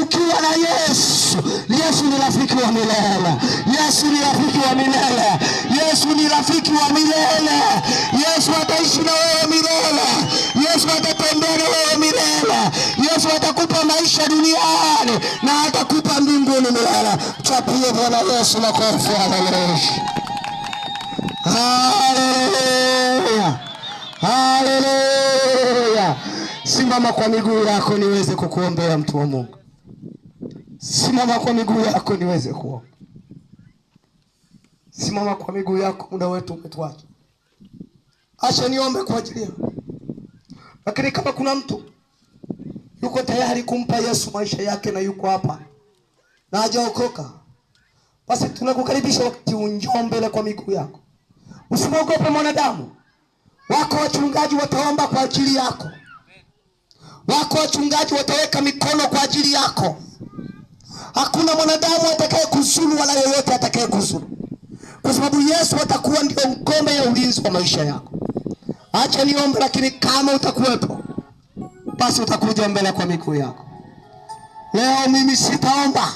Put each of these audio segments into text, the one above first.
ukiwa na Yesu, Yesu ni rafiki wa milele. Yesu ni rafiki wa milele. Yesu ni rafiki wa milele. Yesu ataishi na wewe milele. Yesu atatembea na wewe milele. Yesu atakupa maisha duniani na atakupa mbinguni milele. Chapie Bwana Yesu na kofi. Haleluya. Haleluya. Haleluya. Simama kwa miguu yako niweze kukuombea, mtu wa Mungu. Simama kwa miguu yako niweze kuomba. Simama kwa miguu yako, muda wetu umetuacha. Acha niombe kwa ajili yako. Lakini kama kuna mtu yuko tayari kumpa Yesu maisha yake na yuko hapa na hajaokoka, basi tunakukaribisha wakati unjoo mbele kwa miguu yako. Usimwogope mwanadamu. Wako wachungaji wataomba kwa ajili yako. Wako wachungaji wataweka mikono kwa ajili yako. Hakuna mwanadamu atakaye kuzuru wala yoyote atakaye kuzuru, kwa sababu Yesu atakuwa ndio ngome ya ulinzi wa maisha yako. Acha niombe, lakini kama utakuwepo, basi utakuja mbele kwa miguu yako. Leo mimi sitaomba,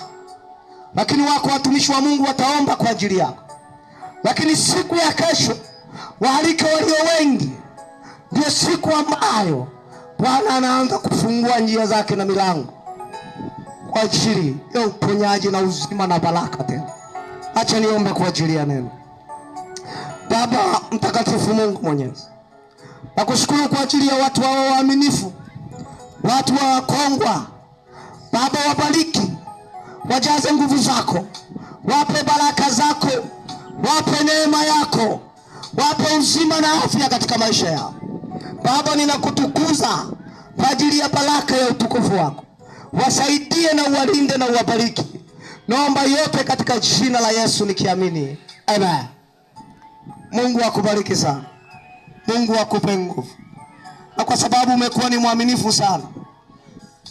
lakini wako watumishi wa Mungu wataomba kwa ajili yako. Lakini siku ya kesho, waalike walio wengi. Ndio siku ambayo Bwana anaanza kufungua njia zake na milango kwa ajili ya uponyaji na uzima na baraka tena. Acha niombe kwa ajili ya neno. Baba mtakatifu, Mungu Mwenyezi, nakushukuru kwa ajili ya watu wao waaminifu, watu wa Kongwa. Baba, wabariki, wajaze nguvu zako, wape baraka zako, wape neema yako, wape uzima na afya katika maisha yao. Baba, ninakutukuza kwa ajili ya baraka ya utukufu wako. Wasaidie na uwalinde na uwabariki. Naomba yote katika jina la Yesu nikiamini. Amen. Mungu akubariki sana. Mungu akupe nguvu. Na kwa sababu umekuwa ni mwaminifu sana,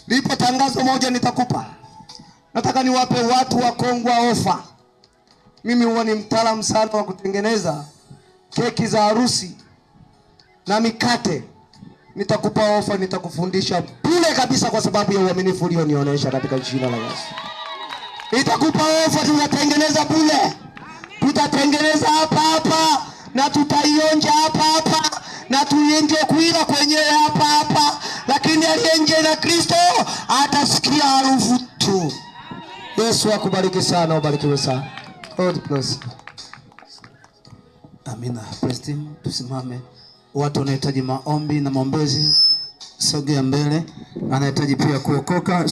lipo tangazo moja nitakupa. Nataka niwape watu wa Kongwa ofa. Mimi huwa ni mtaalamu sana wa kutengeneza keki za harusi na mikate. Nitakupa ofa, nitakufundisha bure kabisa kwa sababu ya uaminifu ulionionyesha katika jina la Yesu. Nitakupa ofa, tutatengeneza bure. Tutatengeneza hapa na tutaionja hapa na tuenje kuila kwenyewe hapa, lakini aliyenje na Kristo atasikia harufu tu. Yesu akubariki sana, ubarikiwe sana. God bless. Amina. Praise team, tusimame. Watu wanahitaji maombi na maombezi, sogea mbele. Anahitaji pia kuokoka.